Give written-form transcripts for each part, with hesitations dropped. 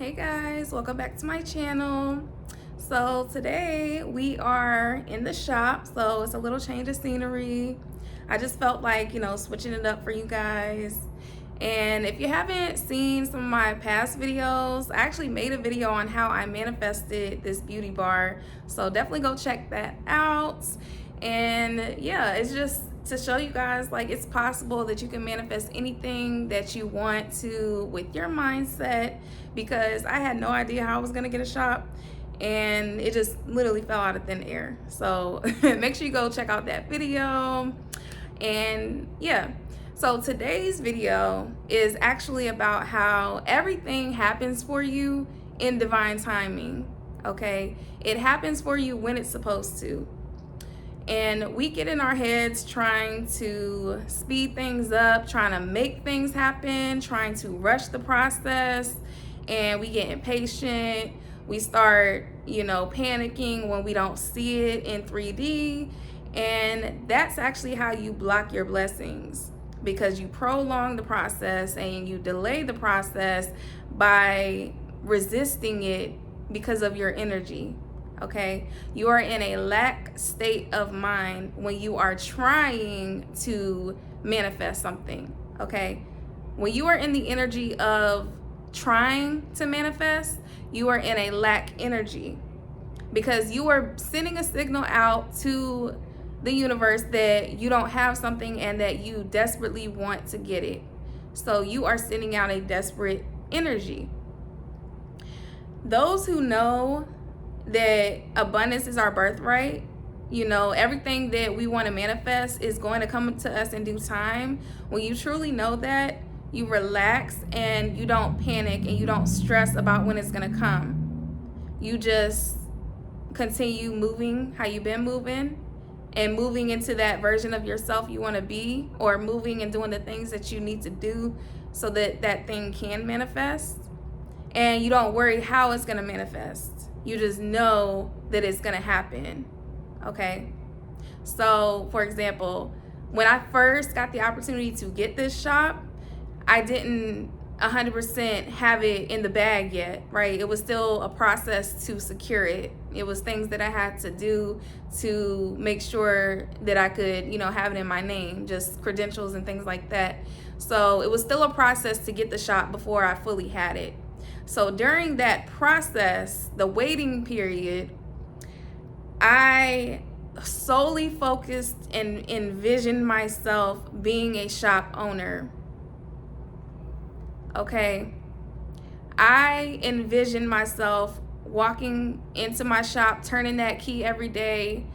Hey guys, welcome back to my channel. So today we are in the shop, so it's a little change of scenery. I just felt like, switching it up for you guys. And if you haven't seen some of my past videos, I actually made a video on how I manifested this beauty bar. So definitely go check that out. And yeah, it's just to show you guys like it's possible that you can manifest anything that you want to with your mindset, because I had no idea how I was gonna get a shop and it just literally fell out of thin air. So make sure you go check out that video. And yeah, so today's video is actually about how everything happens for you in divine timing. Okay, it happens for you when it's supposed to. And we get in our heads trying to speed things up, trying to make things happen, trying to rush the process, and we get impatient. We start, panicking when we don't see it in 3D. And that's actually how you block your blessings, because you prolong the process and you delay the process by resisting it because of your energy. Okay, you are in a lack state of mind when you are trying to manifest something. Okay, when you are in the energy of trying to manifest, you are in a lack energy, because you are sending a signal out to the universe that you don't have something and that you desperately want to get it. So you are sending out a desperate energy. Those who know that abundance is our birthright, everything that we want to manifest is going to come to us in due time. When you truly know that, you relax and you don't panic and you don't stress about when it's going to come. You just continue moving how you've been moving and moving into that version of yourself you want to be, or moving and doing the things that you need to do so that that thing can manifest. And you don't worry how it's going to manifest. You just know that it's going to happen. Okay. So for example, when I first got the opportunity to get this shop, I didn't 100% have it in the bag yet, right? It was still a process to secure it. It was things that I had to do to make sure that I could, have it in my name, just credentials and things like that. So it was still a process to get the shop before I fully had it. So during that process, the waiting period, I solely focused and envisioned myself being a shop owner. Okay. I envisioned myself walking into my shop, turning that key every day,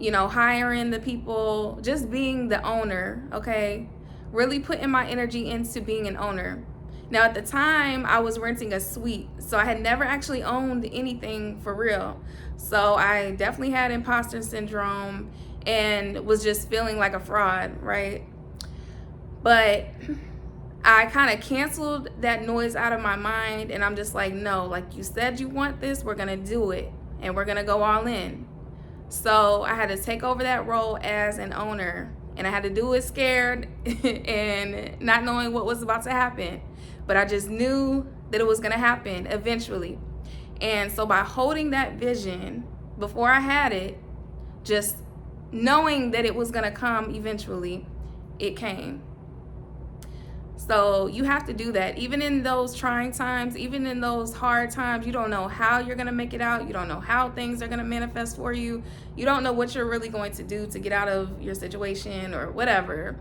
hiring the people, just being the owner. Okay. Really putting my energy into being an owner. Now, at the time, I was renting a suite, so I had never actually owned anything for real. So I definitely had imposter syndrome and was just feeling like a fraud, right? But I kind of canceled that noise out of my mind, and I'm just like, no, like you said you want this, we're going to do it, and we're going to go all in. So I had to take over that role as an owner, and I had to do it scared and not knowing what was about to happen. But I just knew that it was going to happen eventually. And so by holding that vision before I had it, just knowing that it was going to come eventually, it came. So you have to do that. Even in those trying times, even in those hard times, you don't know how you're going to make it out. You don't know how things are going to manifest for you. You don't know what you're really going to do to get out of your situation or whatever.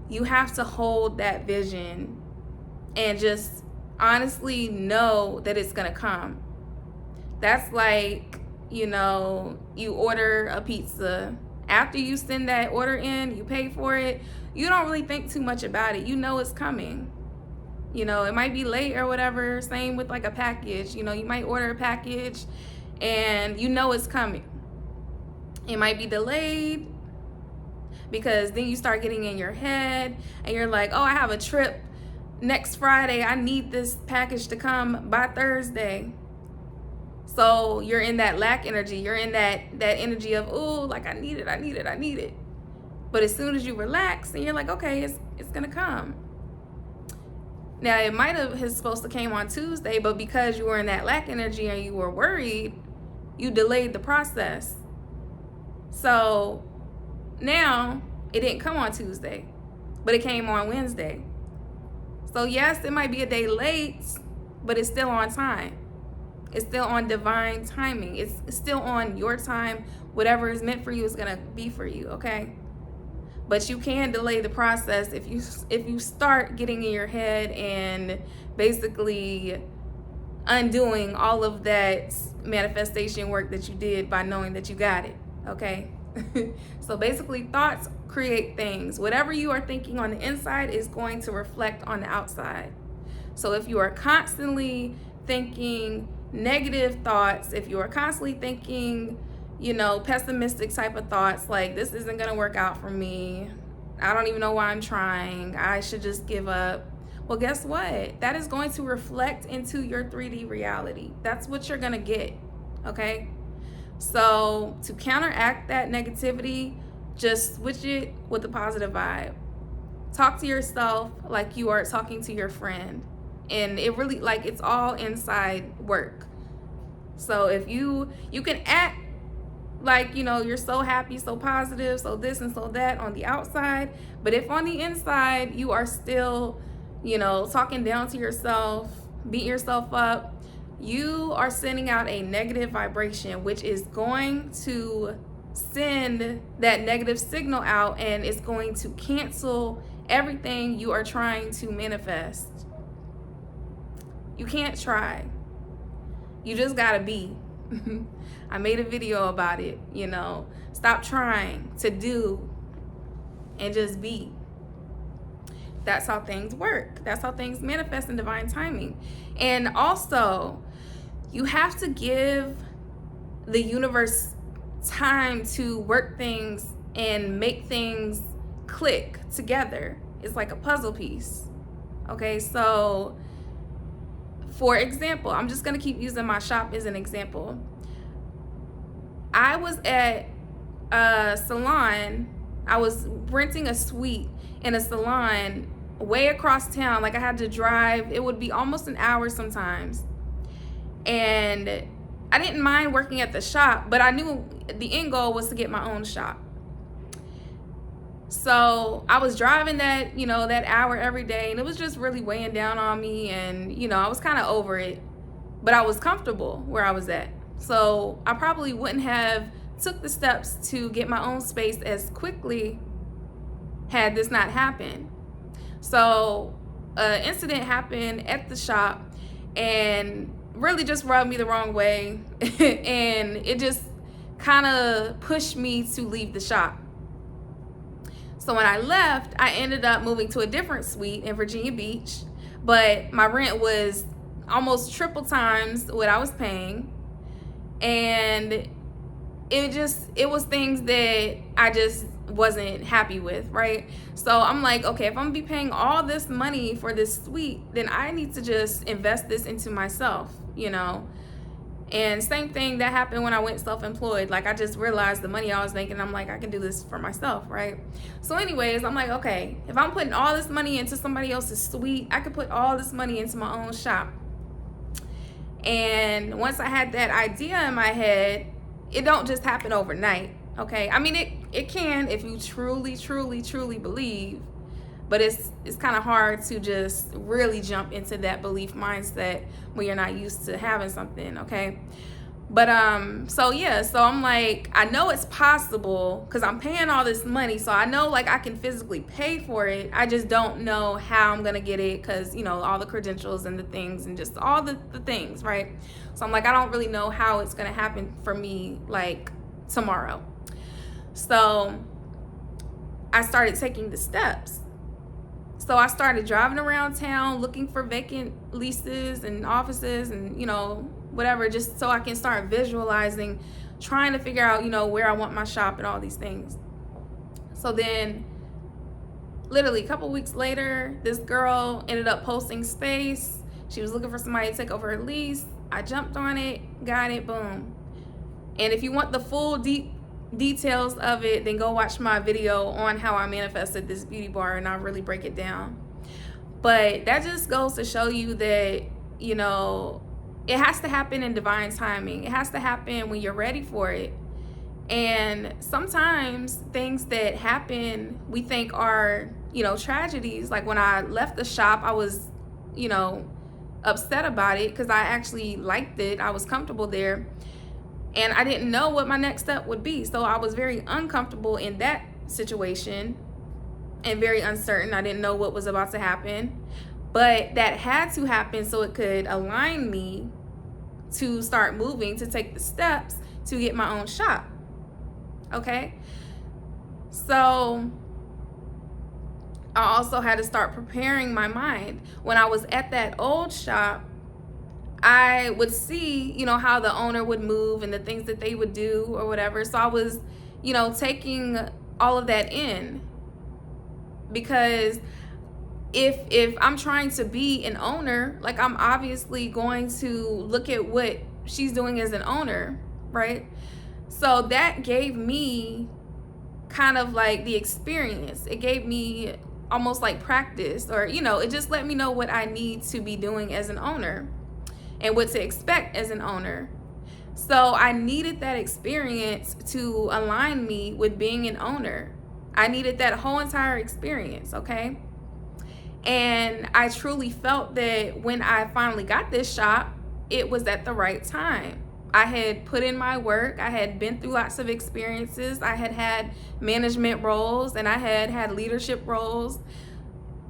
You have to hold that vision and just honestly know that it's going to come. That's like, you order a pizza. After you send that order in, you pay for it, you don't really think too much about it. You know it's coming. It might be late or whatever. Same with like a package. You might order a package and it's coming. It might be delayed because then you start getting in your head and you're like, oh, I have a trip next Friday. I need this package to come by Thursday. So you're in that lack energy. You're in that energy of, oh, like I need it. But as soon as you relax and you're like, okay, it's gonna come. Now, it might have supposed to came on Tuesday, but because you were in that lack energy and you were worried, you delayed the process. So now it didn't come on Tuesday, but it came on Wednesday. So yes, it might be a day late, but it's still on time. It's still on divine timing. It's still on your time. Whatever is meant for you is gonna be for you, okay? But you can delay the process if you start getting in your head and basically undoing all of that manifestation work that you did by knowing that you got it, okay? So basically, thoughts create things. Whatever you are thinking on the inside is going to reflect on the outside. So if you are constantly thinking negative thoughts, if you are constantly thinking, pessimistic type of thoughts, like this isn't gonna work out for me, I don't even know why I'm trying, I should just give up, well, guess what? That is going to reflect into your 3D reality. That's what you're gonna get, okay? So to counteract that negativity, just switch it with a positive vibe. Talk to yourself like you are talking to your friend. And it really, like, it's all inside work. So if you can act like, you're so happy, so positive, so this and so that on the outside, but if on the inside you are still, talking down to yourself, beating yourself up, you are sending out a negative vibration, which is going to send that negative signal out, and it's going to cancel everything you are trying to manifest. You can't try. You just gotta be. I made a video about it, Stop trying to do and just be. That's how things work. That's how things manifest in divine timing. And also, you have to give the universe time to work things and make things click together. It's like a puzzle piece. Okay, so for example, I'm just gonna keep using my shop as an example. I was at a salon. I was renting a suite in a salon way across town. Like, I had to drive. It would be almost an hour sometimes. And I didn't mind working at the shop, but I knew the end goal was to get my own shop. So I was driving that, that hour every day, and it was just really weighing down on me. And, I was kind of over it, but I was comfortable where I was at. So I probably wouldn't have took the steps to get my own space as quickly had this not happened. So an incident happened at the shop and really just rubbed me the wrong way. And it just kind of pushed me to leave the shop. So when I left, I ended up moving to a different suite in Virginia Beach, but my rent was almost triple times what I was paying. And it was things that I just wasn't happy with, right? So I'm like, okay, if I'm gonna be paying all this money for this suite, then I need to just invest this into myself, And same thing that happened when I went self-employed. Like, I just realized the money I was making, I'm like, I can do this for myself, right? So anyways, I'm like, okay, if I'm putting all this money into somebody else's suite, I could put all this money into my own shop. And once I had that idea in my head, it don't just happen overnight, okay? I mean, it can if you truly, truly, truly believe, but it's kind of hard to just really jump into that belief mindset when you're not used to having something, okay? But so I'm like, I know it's possible because I'm paying all this money, so I know, like, I can physically pay for it. I just don't know how I'm gonna get it because, all the credentials and the things and just all the things, right? So I'm like, I don't really know how it's gonna happen for me, like, tomorrow. So I started taking the steps. So I started driving around town looking for vacant leases and offices and, whatever, just so I can start visualizing, trying to figure out, where I want my shop and all these things. So then literally a couple weeks later, this girl ended up posting space. She was looking for somebody to take over her lease. I jumped on it, got it, boom. And if you want the full deep details of it, then go watch my video on how I manifested this beauty bar, and I really break it down. But that just goes to show you that, it has to happen in divine timing. It has to happen when you're ready for it. And sometimes things that happen we think are, tragedies. Like when I left the shop, I was, upset about it because I actually liked it. I was comfortable there. And I didn't know what my next step would be. So I was very uncomfortable in that situation and very uncertain. I didn't know what was about to happen. But that had to happen so it could align me to start moving, to take the steps to get my own shop. Okay? So I also had to start preparing my mind. When I was at that old shop, I would see, how the owner would move and the things that they would do or whatever. So I was, taking all of that in, because if I'm trying to be an owner, like, I'm obviously going to look at what she's doing as an owner, right? So that gave me kind of like the experience. It gave me almost like practice, or, it just let me know what I need to be doing as an owner and what to expect as an owner. So I needed that experience to align me with being an owner. I needed that whole entire experience, okay? And I truly felt that when I finally got this shop, it was at the right time. I had put in my work. I had been through lots of experiences. I had had management roles, and I had had leadership roles.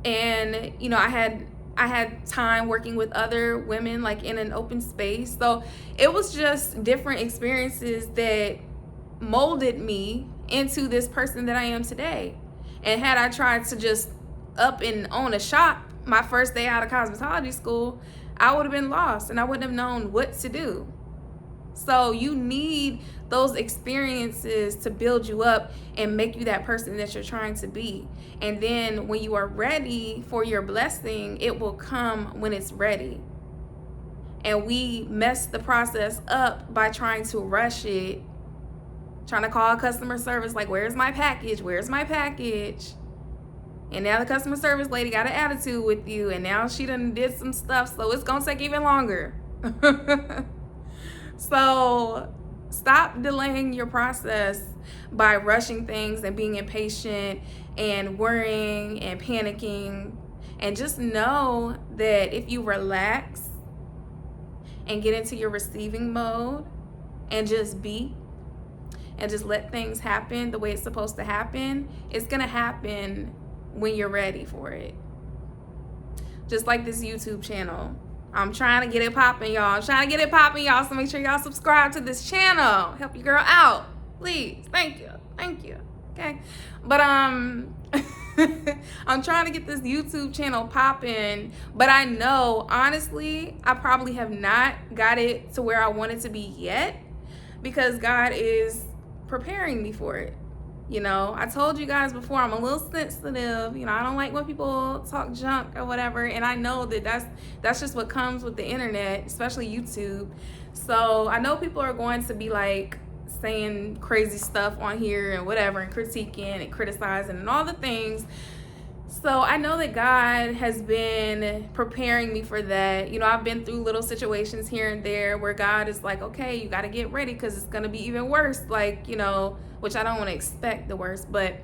And, I had time working with other women, like in an open space. So it was just different experiences that molded me into this person that I am today. And had I tried to just up and own a shop my first day out of cosmetology school, I would have been lost and I wouldn't have known what to do. So you need those experiences to build you up and make you that person that you're trying to be. And then when you are ready for your blessing, it will come when it's ready. And we mess the process up by trying to rush it, trying to call customer service like, where's my package? Where's my package? And now the customer service lady got an attitude with you, and now she done did some stuff, so it's gonna take even longer. So stop delaying your process by rushing things and being impatient and worrying and panicking. And just know that if you relax and get into your receiving mode and just be, and just let things happen the way it's supposed to happen, it's gonna happen when you're ready for it. Just like this YouTube channel. I'm trying to get it popping, y'all. So make sure y'all subscribe to this channel. Help your girl out, please. Thank you. Okay. But I'm trying to get this YouTube channel popping, but I know, honestly, I probably have not got it to where I want it to be yet, because God is preparing me for it. I told you guys before, I'm a little sensitive. I don't like when people talk junk or whatever. And I know that that's just what comes with the internet, especially YouTube. So I know people are going to be like saying crazy stuff on here and whatever, and critiquing and criticizing and all the things. So I know that God has been preparing me for that. I've been through little situations here and there where God is like, okay, you got to get ready because it's going to be even worse. Like, which I don't want to expect the worst. But,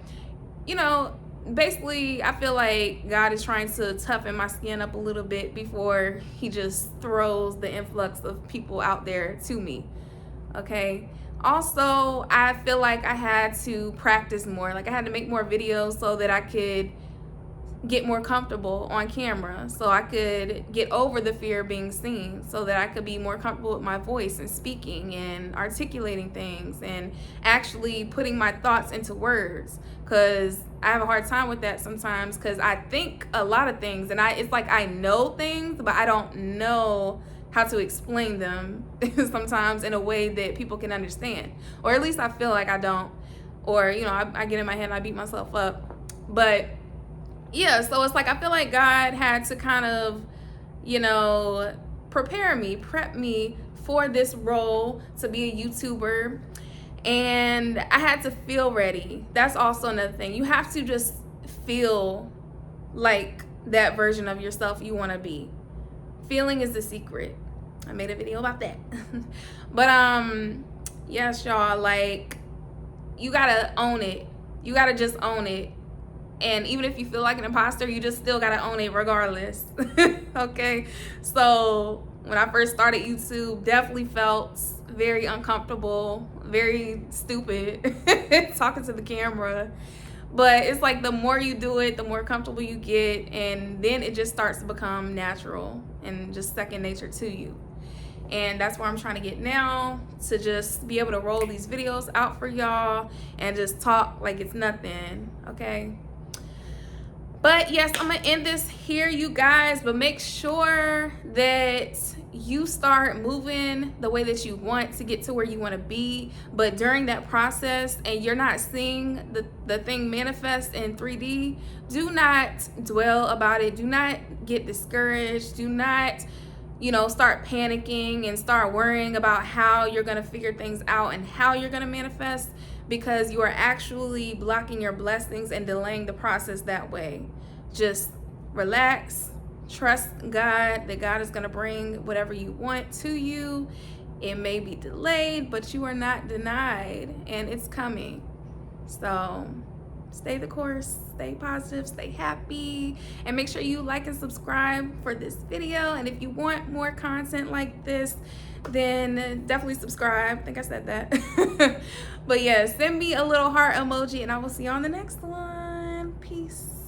basically, I feel like God is trying to toughen my skin up a little bit before he just throws the influx of people out there to me. Okay. Also, I feel like I had to practice more. Like I had to make more videos so that I could get more comfortable on camera, so I could get over the fear of being seen, so that I could be more comfortable with my voice and speaking and articulating things and actually putting my thoughts into words, because I have a hard time with that sometimes, because I think a lot of things and it's like I know things, but I don't know how to explain them sometimes in a way that people can understand, or at least I feel like I don't, or I get in my head and I beat myself up. But yeah, so it's like I feel like God had to kind of, prep me for this role to be a YouTuber. And I had to feel ready. That's also another thing. You have to just feel like that version of yourself you want to be. Feeling is the secret. I made a video about that. But yes, y'all, like, you gotta own it. You gotta just own it. And even if you feel like an imposter, you just still gotta own it regardless. Okay? So when I first started YouTube, definitely felt very uncomfortable, very stupid talking to the camera. But it's like the more you do it, the more comfortable you get, and then it just starts to become natural and just second nature to you. And that's where I'm trying to get now, to just be able to roll these videos out for y'all and just talk like it's nothing, okay? But yes, I'm gonna end this here, you guys, but make sure that you start moving the way that you want to get to where you want to be. But during that process, and you're not seeing the thing manifest in 3D, do not dwell about it. Do not get discouraged. Do not, start panicking and start worrying about how you're going to figure things out and how you're going to manifest, because you are actually blocking your blessings and delaying the process that way. Just relax, trust God, that God is going to bring whatever you want to you. It may be delayed, but you are not denied, and it's coming. So stay the course, stay positive, stay happy, and make sure you like and subscribe for this video. And if you want more content like this, then definitely subscribe. I think I said that. But yeah, send me a little heart emoji, and I will see you on the next one. Peace.